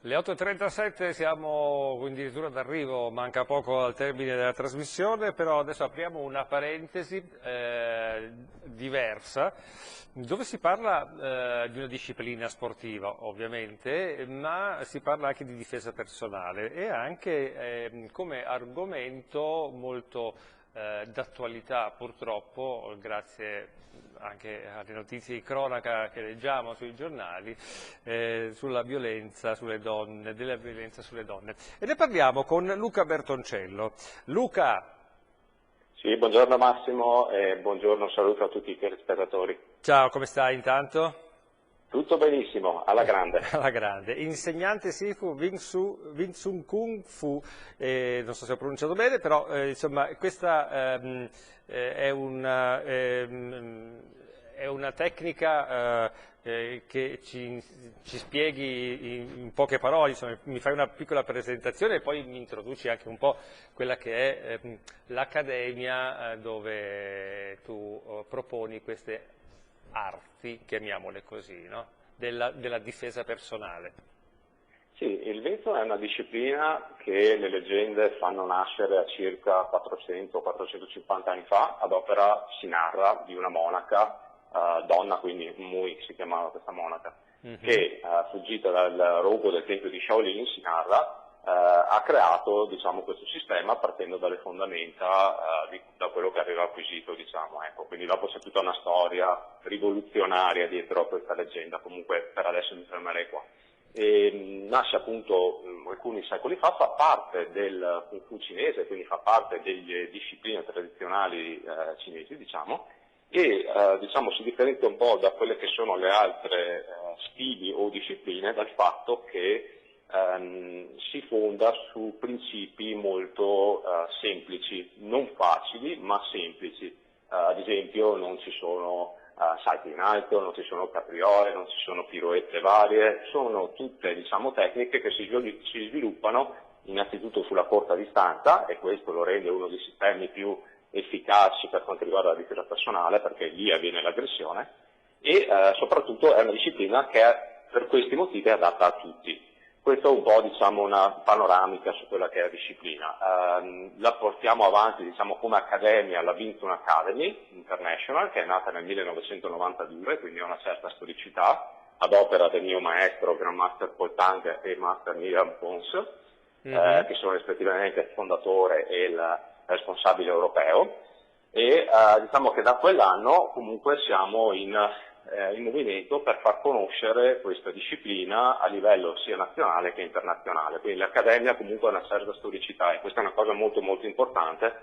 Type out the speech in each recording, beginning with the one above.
Le 8.37 siamo addirittura d'arrivo, manca poco al termine della trasmissione, però adesso apriamo una parentesi diversa, dove si parla di una disciplina sportiva ovviamente, ma si parla anche di difesa personale e anche come argomento molto d'attualità purtroppo, grazie anche alle notizie di cronaca che leggiamo sui giornali, sulla violenza sulle donne, della violenza sulle donne. E ne parliamo con Luca Bertoncello. Luca. Sì, buongiorno Massimo e buongiorno, saluto a tutti i telespettatori. Ciao, come stai intanto? Tutto benissimo, alla grande. Alla grande. Insegnante Sifu Wing Chun Kung Fu, non so se ho pronunciato bene, però insomma questa è una tecnica che ci spieghi in poche parole, insomma, mi fai una piccola presentazione e poi mi introduci anche un po' quella che è l'accademia dove tu proponi queste arti, chiamiamole così, no? della difesa personale. Sì, il Wing Chun è una disciplina che le leggende fanno nascere a circa 400-450 anni fa, ad opera si narra di una monaca, donna, quindi Mui si chiamava questa monaca, che fuggita dal rogo del tempio di Shaolin, si narra, ha creato, diciamo, questo sistema partendo dalle fondamenta da quello che aveva acquisito, diciamo, ecco. Quindi dopo c'è tutta una storia rivoluzionaria dietro a questa leggenda, comunque per adesso mi fermerei qua. E nasce appunto alcuni secoli fa, fa parte del Kung Fu cinese, quindi fa parte delle discipline tradizionali cinesi, diciamo, e diciamo si differenzia un po' da quelle che sono le altre stili o discipline dal fatto che si fonda su principi molto semplici, non facili ma semplici. Ad esempio non ci sono salti in alto, non ci sono capriole, non ci sono piroette varie, sono tutte, diciamo, tecniche che si sviluppano innanzitutto sulla corta distanza, e questo lo rende uno dei sistemi più efficaci per quanto riguarda la difesa personale, perché lì avviene l'aggressione, e soprattutto è una disciplina che per questi motivi è adatta a tutti. Questo è un po', diciamo, una panoramica su quella che è la disciplina. La portiamo avanti, diciamo, come accademia, la Wing Chun Academy International, che è nata nel 1992, quindi ha una certa storicità, ad opera del mio maestro Grandmaster Paul Tang e Master Miriam Pons, che sono rispettivamente il fondatore e il responsabile europeo. E diciamo che da quell'anno comunque siamo in movimento per far conoscere questa disciplina a livello sia nazionale che internazionale. Quindi l'accademia comunque ha una certa storicità e questa è una cosa molto molto importante,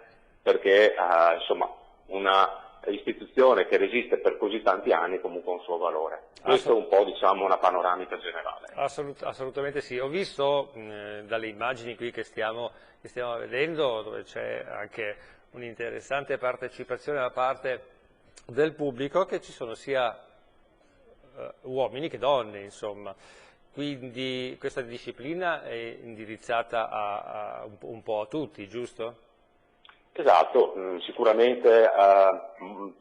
perché insomma una istituzione che resiste per così tanti anni comunque ha un suo valore. Questo è un po', diciamo, una panoramica generale. Assolutamente sì. Ho visto dalle immagini qui che stiamo vedendo, dove c'è anche un'interessante partecipazione da parte del pubblico, che ci sono sia uomini che donne, insomma. Quindi questa disciplina è indirizzata un po' a tutti, giusto? Esatto, sicuramente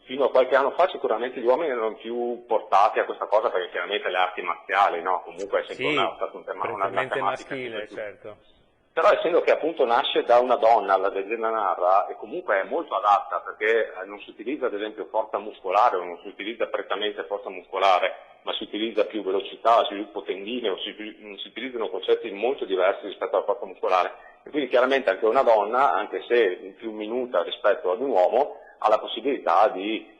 fino a qualche anno fa sicuramente gli uomini erano più portati a questa cosa, perché chiaramente le arti marziali, no? Comunque è sempre stato un tema, una tematica maschile, certo. Però essendo che appunto nasce da una donna, la leggenda narra, e comunque è molto adatta, perché non si utilizza ad esempio forza muscolare, o non si utilizza prettamente forza muscolare, ma si utilizza più velocità, sviluppo tendineo, si utilizzano concetti molto diversi rispetto alla forza muscolare. E quindi chiaramente anche una donna, anche se più minuta rispetto ad un uomo, ha la possibilità di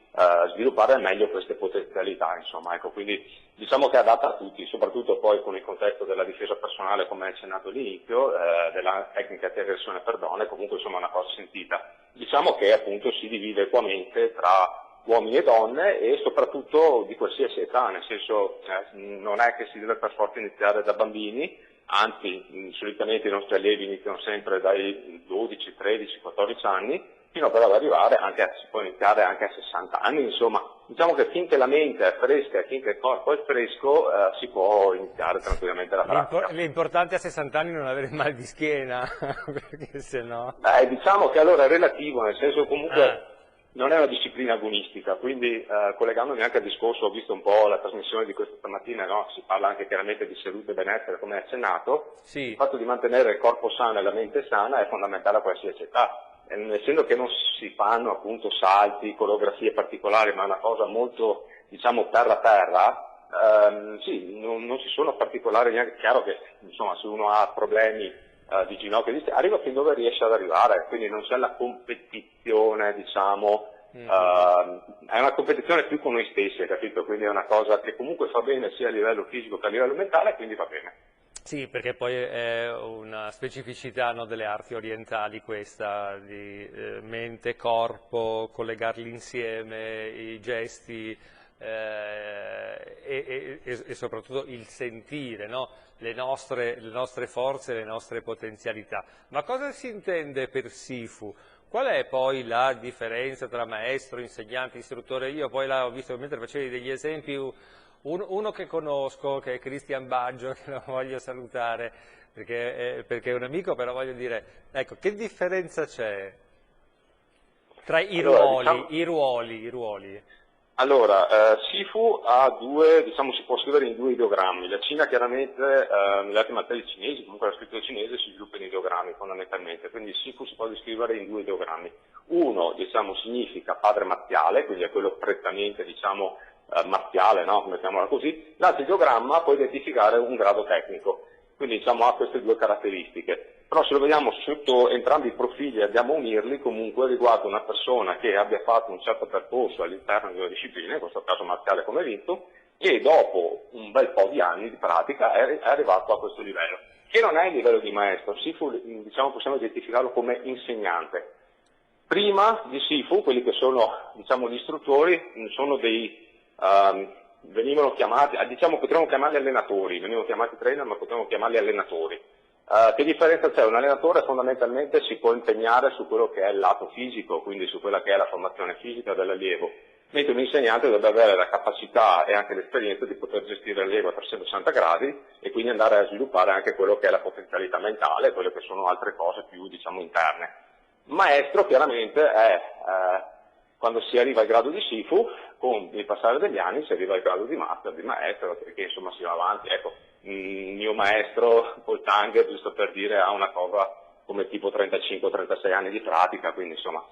sviluppare meglio queste potenzialità, insomma, ecco, quindi diciamo che è adatta a tutti, soprattutto poi con il contesto della difesa personale, come accennato all'inizio, della tecnica di aggressione per donne, comunque insomma una cosa sentita. Diciamo che appunto si divide equamente tra uomini e donne e soprattutto di qualsiasi età, nel senso non è che si deve per forza iniziare da bambini, anzi solitamente i nostri allievi iniziano sempre dai 12, 13, 14 anni, fino però ad arrivare si può iniziare anche a 60 anni, insomma, diciamo che finché la mente è fresca e finché il corpo è fresco si può iniziare tranquillamente la pratica. L'importante a 60 anni è non avere mal di schiena, perché sennò... Diciamo che allora è relativo, nel senso comunque non è una disciplina agonistica, quindi collegandomi anche al discorso, ho visto un po' la trasmissione di questa stamattina, no? Si parla anche chiaramente di salute e benessere, come hai accennato, Sì. Il fatto di mantenere il corpo sano e la mente sana è fondamentale a qualsiasi età, essendo che non si fanno appunto salti, coreografie particolari, ma è una cosa molto, diciamo, terra, sì, non ci sono particolari, neanche, chiaro che insomma se uno ha problemi di ginocchio, arriva fin dove riesce ad arrivare, quindi non c'è la competizione, diciamo, è una competizione più con noi stessi, capito? Quindi è una cosa che comunque fa bene sia a livello fisico che a livello mentale, quindi va bene. Sì, perché poi è una specificità, no, delle arti orientali questa, di mente, corpo, collegarli insieme, i gesti e soprattutto il sentire, no? Le nostre forze, le nostre potenzialità. Ma cosa si intende per Sifu? Qual è poi la differenza tra maestro, insegnante, istruttore? Io poi là ho visto, mentre facevi degli esempi, uno che conosco, che è Cristian Baggio, che lo voglio salutare, perché è un amico, però voglio dire, ecco, che differenza c'è tra i ruoli? Allora, Sifu ha due, diciamo, si può scrivere in due ideogrammi. La Cina chiaramente, nelle arti marziali cinesi, comunque la scrittura cinese si sviluppa in ideogrammi fondamentalmente, quindi Sifu si può descrivere in due ideogrammi. Uno, diciamo, significa padre marziale, quindi è quello prettamente, diciamo, marziale, no? Mettiamola così. L'altro ideogramma può identificare un grado tecnico, quindi diciamo ha queste due caratteristiche. Però se lo vediamo sotto entrambi i profili e andiamo a unirli, comunque riguarda una persona che abbia fatto un certo percorso all'interno di una disciplina, in questo caso marziale come vinto, e dopo un bel po' di anni di pratica è arrivato a questo livello, che non è il livello di maestro. Sifu, diciamo, possiamo identificarlo come insegnante. Prima di Sifu, quelli che sono, diciamo, gli istruttori, sono venivano chiamati, diciamo, potremmo chiamarli allenatori, venivano chiamati trainer, ma potremmo chiamarli allenatori. Che differenza c'è? Un allenatore fondamentalmente si può impegnare su quello che è il lato fisico, quindi su quella che è la formazione fisica dell'allievo, mentre un insegnante dovrebbe avere la capacità e anche l'esperienza di poter gestire l'allievo a 360 gradi e quindi andare a sviluppare anche quello che è la potenzialità mentale, quelle che sono altre cose più, diciamo, interne. Maestro chiaramente è quando si arriva al grado di Sifu, con il passare degli anni si arriva al grado di master, di maestro, perché insomma si va avanti. Ecco, il mio maestro Paul Tang, giusto per dire, ha una cosa come tipo 35-36 anni di pratica, quindi insomma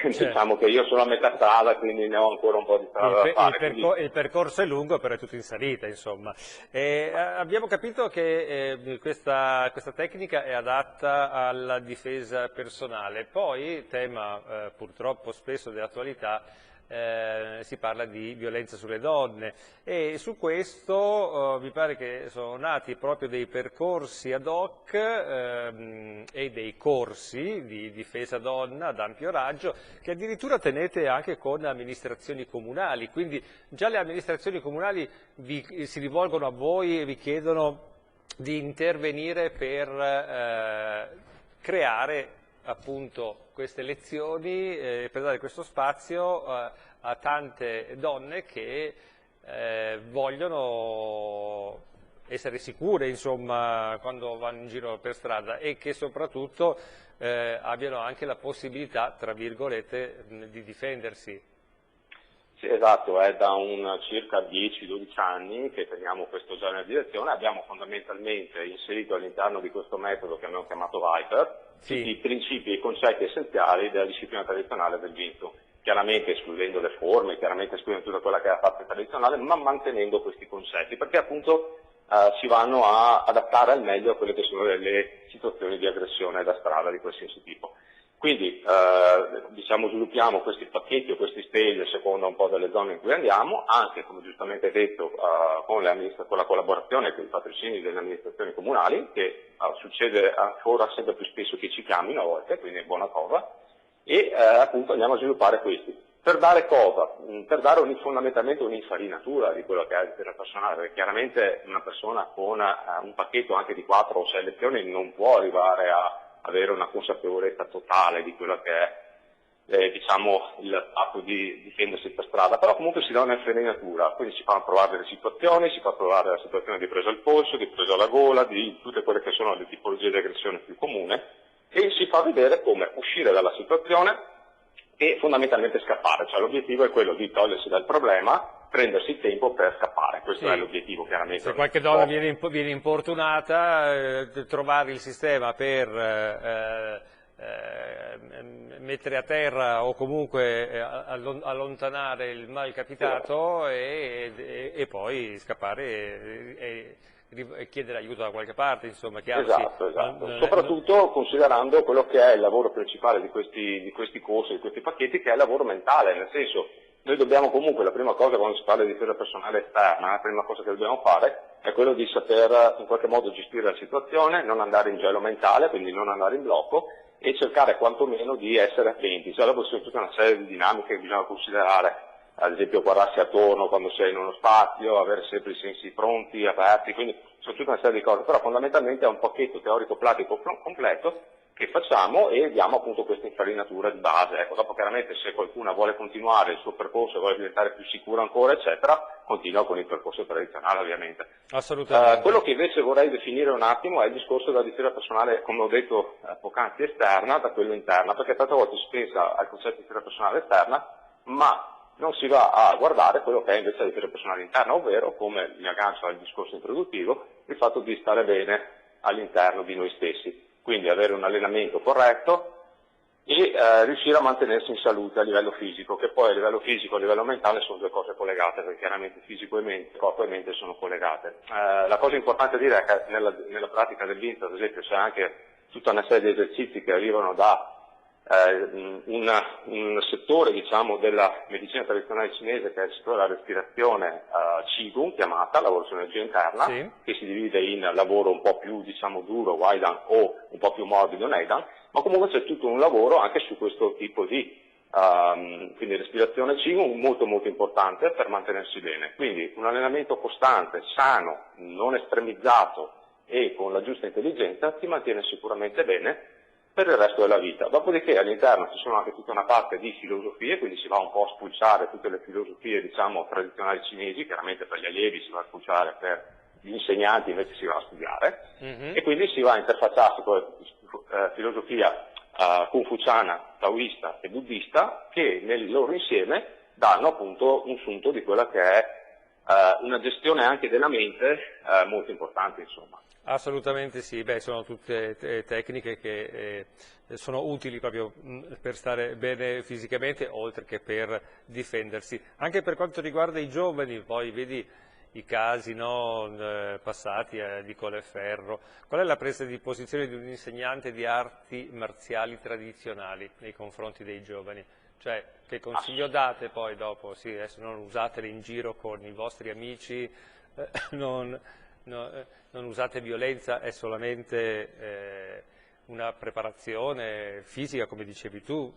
diciamo che io sono a metà strada, quindi ne ho ancora un po' di strada da fare. Il percorso è lungo, però è tutto in salita, insomma. Abbiamo capito che questa tecnica è adatta alla difesa personale, poi, tema purtroppo spesso dell'attualità, si parla di violenza sulle donne e su questo mi pare che sono nati proprio dei percorsi ad hoc e dei corsi di difesa donna ad ampio raggio che addirittura tenete anche con amministrazioni comunali, quindi già le amministrazioni comunali si rivolgono a voi e vi chiedono di intervenire per creare appunto queste lezioni per dare questo spazio a tante donne che vogliono essere sicure, insomma, quando vanno in giro per strada e che soprattutto abbiano anche la possibilità, tra virgolette, di difendersi. Sì, esatto, è da circa 10-12 anni che teniamo questo genere di lezione, abbiamo fondamentalmente inserito all'interno di questo metodo che abbiamo chiamato Viper, sì, i principi e i concetti essenziali della disciplina tradizionale del Vinto, chiaramente escludendo le forme, chiaramente escludendo tutta quella che è la parte tradizionale, ma mantenendo questi concetti, perché appunto si vanno a adattare al meglio a quelle che sono le situazioni di aggressione da strada di qualsiasi tipo. Quindi diciamo, sviluppiamo questi pacchetti o questi stage a seconda un po' delle zone in cui andiamo, anche come giustamente detto con la collaborazione con i patrocini delle amministrazioni comunali, che succede ancora sempre più spesso che ci chiamino a volte, quindi è buona cosa, e appunto andiamo a sviluppare questi. Per dare cosa? Per dare fondamentalmente un'infarinatura di quello che è la difesa personale, perché chiaramente una persona con un pacchetto anche di 4 o 6 lezioni non può arrivare a avere una consapevolezza totale di quello che è diciamo, il fatto di difendersi per strada, però comunque si dà un'infarinatura, quindi si fanno provare delle situazioni, si fa provare la situazione di presa al polso, di presa alla gola, di tutte quelle che sono le tipologie di aggressione più comune, e si fa vedere come uscire dalla situazione e fondamentalmente scappare, cioè l'obiettivo è quello di togliersi dal problema, prendersi il tempo per scappare, questo è l'obiettivo chiaramente. Se qualche donna viene importunata, trovare il sistema per mettere a terra o comunque allontanare il malcapitato e poi scappare e chiedere aiuto da qualche parte, insomma. Chiaro, esatto, esatto. Soprattutto considerando quello che è il lavoro principale di questi corsi, di questi pacchetti, che è il lavoro mentale, nel senso, noi dobbiamo comunque, la prima cosa quando si parla di difesa personale esterna, la prima cosa che dobbiamo fare è quello di saper in qualche modo gestire la situazione, non andare in gelo mentale, quindi non andare in blocco, e cercare quantomeno di essere attenti. Cioè, dopo ci sono tutta una serie di dinamiche che bisogna considerare, ad esempio guardarsi attorno quando sei in uno spazio, avere sempre i sensi pronti, aperti, quindi sono tutta una serie di cose, però fondamentalmente è un pacchetto teorico-pratico completo che facciamo e diamo appunto questa infarinatura di base. Ecco, dopo chiaramente se qualcuno vuole continuare il suo percorso, vuole diventare più sicuro ancora, eccetera, continua con il percorso tradizionale ovviamente. Assolutamente. Quello che invece vorrei definire un attimo è il discorso della difesa personale, come ho detto poc'anzi, esterna da quello interna, perché tante volte si pensa al concetto di difesa personale esterna, ma non si va a guardare quello che è invece la difesa personale interna, ovvero, come mi aggancio al discorso introduttivo, il fatto di stare bene all'interno di noi stessi. Quindi avere un allenamento corretto e riuscire a mantenersi in salute a livello fisico, che poi a livello fisico e a livello mentale sono due cose collegate, perché chiaramente fisico e mente, corpo e mente sono collegate. La cosa importante a dire è che nella pratica del Vinyasa, ad esempio, c'è anche tutta una serie di esercizi che arrivano da un settore, diciamo, della medicina tradizionale cinese, che è il settore della respirazione Qigong, chiamata lavoro sull'energia interna, sì, che si divide in lavoro un po' più, diciamo, duro, Waidan, o un po' più morbido, Neidan, ma comunque c'è tutto un lavoro anche su questo tipo di quindi respirazione Qigong molto molto importante per mantenersi bene. Quindi un allenamento costante, sano, non estremizzato e con la giusta intelligenza ti mantiene sicuramente bene per il resto della vita. Dopodiché all'interno ci sono anche tutta una parte di filosofie, quindi si va un po' a spulciare tutte le filosofie, diciamo, tradizionali cinesi, chiaramente per gli allievi si va a spulciare, per gli insegnanti invece si va a studiare, e quindi si va a interfacciarsi con la filosofia confuciana, taoista e buddista, che nel loro insieme danno appunto un sunto di quella che è una gestione anche della mente molto importante, insomma. Assolutamente sì, beh, sono tutte tecniche che sono utili proprio per stare bene fisicamente, oltre che per difendersi. Anche per quanto riguarda i giovani, poi vedi i casi, no, passati di Colleferro. Qual è la presa di posizione di un insegnante di arti marziali tradizionali nei confronti dei giovani? Cioè, che consiglio date poi dopo? Sì, adesso non usateli in giro con i vostri amici, non usate violenza, è solamente una preparazione fisica, come dicevi tu.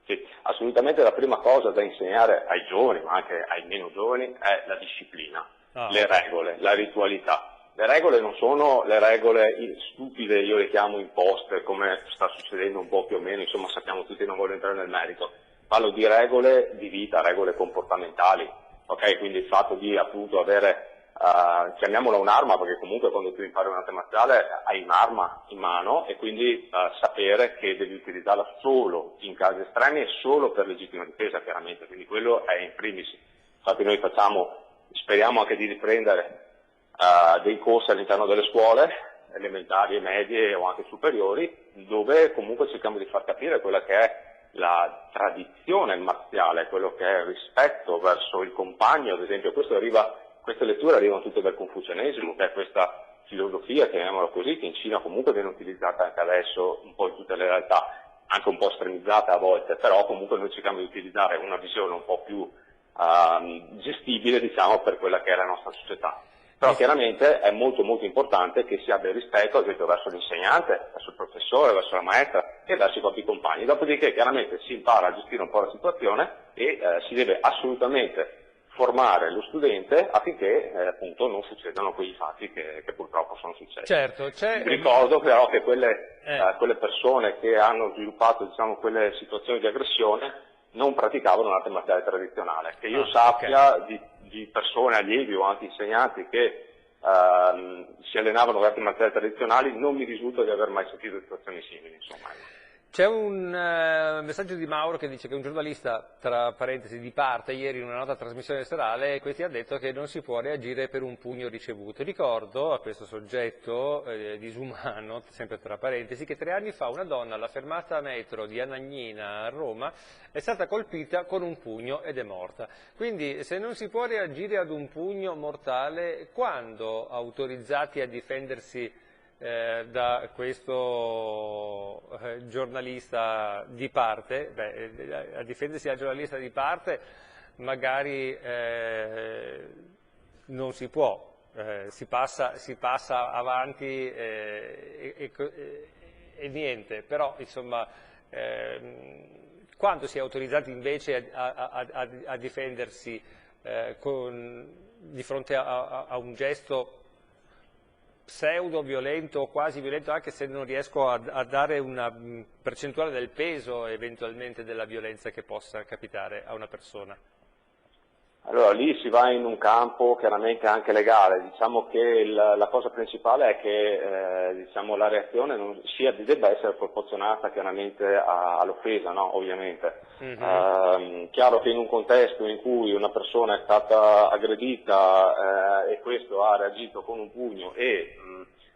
Sì, assolutamente la prima cosa da insegnare ai giovani, ma anche ai meno giovani, è la disciplina, le regole, la ritualità. Le regole non sono le regole stupide, io le chiamo imposte, come sta succedendo un po' più o meno, insomma sappiamo tutti, non voglio entrare nel merito. Parlo di regole di vita, regole comportamentali, ok? Quindi il fatto di appunto avere chiamiamola un'arma, perché comunque quando tu impari un'arte marziale hai un'arma in mano e quindi sapere che devi utilizzarla solo in casi estremi e solo per legittima difesa, chiaramente, quindi quello è in primis. Infatti noi speriamo anche di riprendere dei corsi all'interno delle scuole elementari, medie o anche superiori, dove comunque cerchiamo di far capire quella che è la tradizione marziale, quello che è il rispetto verso il compagno, ad esempio. Queste letture arrivano tutte dal confucianesimo, che è questa filosofia, chiamiamola così, che in Cina comunque viene utilizzata anche adesso un po' in tutte le realtà, anche un po' estremizzata a volte, però comunque noi cerchiamo di utilizzare una visione un po' più gestibile, diciamo, per quella che è la nostra società. Però chiaramente è molto molto importante che si abbia rispetto, ad esempio, verso l'insegnante, verso il professore, verso la maestra e verso i propri compagni. Dopodiché chiaramente si impara a gestire un po' la situazione e si deve assolutamente formare lo studente affinché appunto non succedano quei fatti che purtroppo sono successi. Certo, Ricordo però che quelle persone che hanno sviluppato, diciamo, quelle situazioni di aggressione non praticavano un'arte marziale tradizionale. Che io sappia di persone, allievi o anche insegnanti che si allenavano con arti marziali tradizionali, non mi risulta di aver mai sentito situazioni simili, insomma. C'è un messaggio di Mauro che dice che un giornalista, tra parentesi, di parte ieri in una nota trasmissione serale, questi ha detto che non si può reagire per un pugno ricevuto. Ricordo a questo soggetto disumano, sempre tra parentesi, che 3 anni fa una donna alla fermata metro di Anagnina a Roma è stata colpita con un pugno ed è morta. Quindi se non si può reagire ad un pugno mortale, quando autorizzati a difendersi da questo giornalista di parte, a difendersi da giornalista di parte magari non si può, si passa avanti e niente, però insomma quando si è autorizzati invece a difendersi di fronte a un gesto pseudo violento o quasi violento, anche se non riesco a dare una percentuale del peso eventualmente della violenza che possa capitare a una persona? Allora, lì si va in un campo chiaramente anche legale. Diciamo che la cosa principale è che diciamo, la reazione non debba essere proporzionata chiaramente all'offesa, no? Ovviamente. Chiaro che in un contesto in cui una persona è stata aggredita e questo ha reagito con un pugno e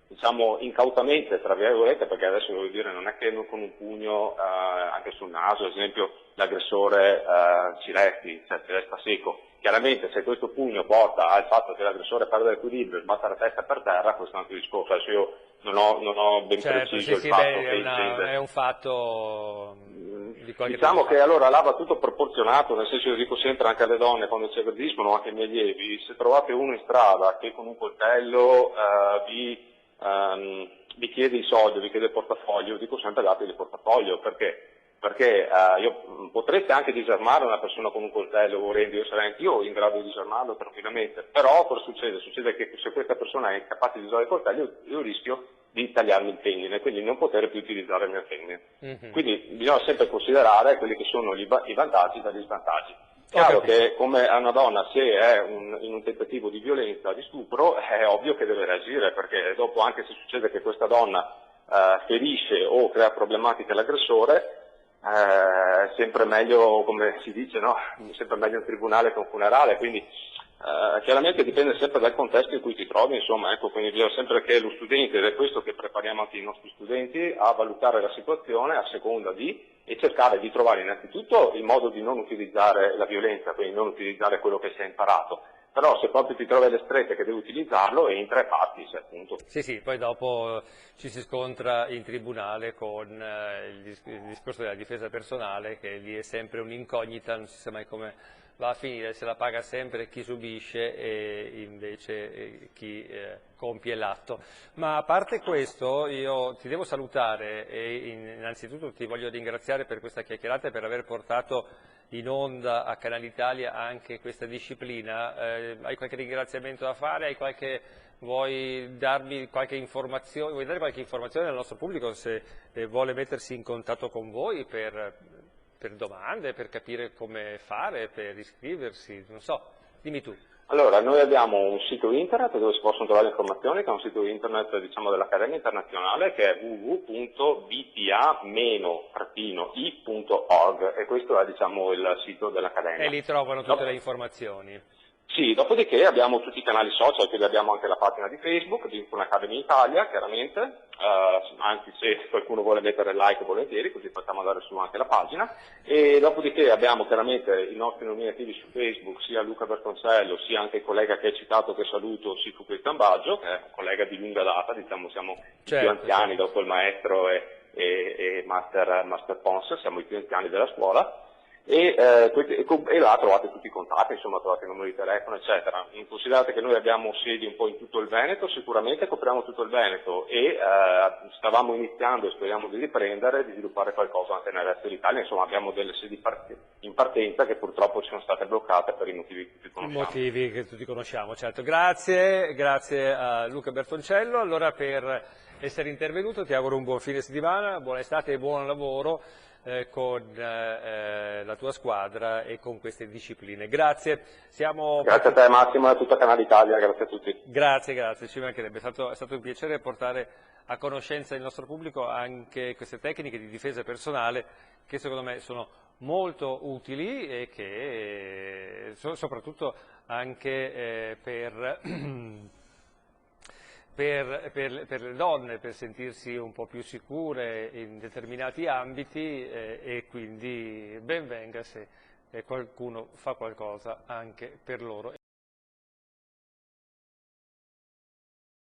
diciamo incautamente, tra virgolette, perché adesso voglio dire non è che con un pugno anche sul naso, ad esempio l'aggressore ci resta seco. Chiaramente se questo pugno porta al fatto che l'aggressore perde l'equilibrio e sbatta la testa per terra, questo è un altro discorso. Adesso io non ho ben preciso il fatto che è un fatto di qualche diciamo che allora là va tutto proporzionato, nel senso, io dico sempre anche alle donne quando ci aggrediscono, anche ai miei allievi, se trovate uno in strada che con un coltello vi chiede i soldi, vi chiede il portafoglio, dico sempre dategli il portafoglio, perché potreste anche disarmare una persona con un coltello volendo, io sarei anch'io in grado di disarmarlo tranquillamente, però cosa succede? Succede che se questa persona è incapace di usare il coltello io rischio di tagliarmi il tendine, quindi non poter più utilizzare il mio tendine. Quindi bisogna sempre considerare quelli che sono i vantaggi dagli svantaggi. Chiaro che come a una donna, se è in un tentativo di violenza, di stupro, è ovvio che deve reagire, perché dopo, anche se succede che questa donna ferisce o crea problematiche all'aggressore, è sempre meglio, come si dice, no? Sempre meglio un tribunale che un funerale, quindi chiaramente dipende sempre dal contesto in cui ti trovi, insomma, ecco, quindi bisogna sempre che lo studente, ed è questo che prepariamo anche i nostri studenti, a valutare la situazione a seconda e cercare di trovare innanzitutto il modo di non utilizzare la violenza, quindi non utilizzare quello che si è imparato. Però se proprio ti trovi alle strette che devi utilizzarlo, entra e parti, appunto. Sì, poi dopo ci si scontra in tribunale con il discorso della difesa personale, che lì è sempre un'incognita, non si sa mai come va a finire, se la paga sempre chi subisce e invece chi compie l'atto. Ma a parte questo, io ti devo salutare e innanzitutto ti voglio ringraziare per questa chiacchierata e per aver portato in onda a Canale Italia anche questa disciplina. Hai qualche ringraziamento da fare? Vuoi darmi qualche informazione? Vuoi dare qualche informazione al nostro pubblico se vuole mettersi in contatto con voi per domande, per capire come fare, per iscriversi? Non so, dimmi tu. Allora, noi abbiamo un sito internet dove si possono trovare informazioni, che è un sito internet, diciamo, dell'Accademia Internazionale, che è www.bta-i.org, e questo è, diciamo, il sito dell'Accademia. E lì trovano tutte le informazioni. Sì, dopodiché abbiamo tutti i canali social, quindi abbiamo anche la pagina di Facebook di Info Academy Italia, chiaramente, anche se qualcuno vuole mettere like volentieri, così facciamo andare su anche la pagina, e dopodiché abbiamo chiaramente i nostri nominativi su Facebook, sia Luca Bertoncello, sia anche il collega che hai citato, che saluto, Sifu Tambaggio, che è un collega di lunga data, diciamo siamo i più anziani dopo il maestro e Master Pons, siamo i più anziani della scuola. E là trovate tutti i contatti, insomma trovate i numeri di telefono, eccetera. Considerate che noi abbiamo sedi un po' in tutto il Veneto, sicuramente copriamo tutto il Veneto e stavamo iniziando e speriamo di riprendere, di sviluppare qualcosa anche nel resto d'Italia, insomma abbiamo delle sedi in partenza che purtroppo ci sono state bloccate per i motivi che tutti conosciamo. Motivi che tutti conosciamo, certo. Grazie a Luca Bertoncello, allora per essere intervenuto ti auguro un buon fine settimana, buona estate e buon lavoro. con la tua squadra e con queste discipline. Grazie. Grazie a te Massimo e a tutta Canale Italia, grazie a tutti. Grazie, ci mancherebbe. È stato un piacere portare a conoscenza il nostro pubblico anche queste tecniche di difesa personale che secondo me sono molto utili e che soprattutto anche per le donne, per sentirsi un po' più sicure in determinati ambiti e quindi ben venga se qualcuno fa qualcosa anche per loro.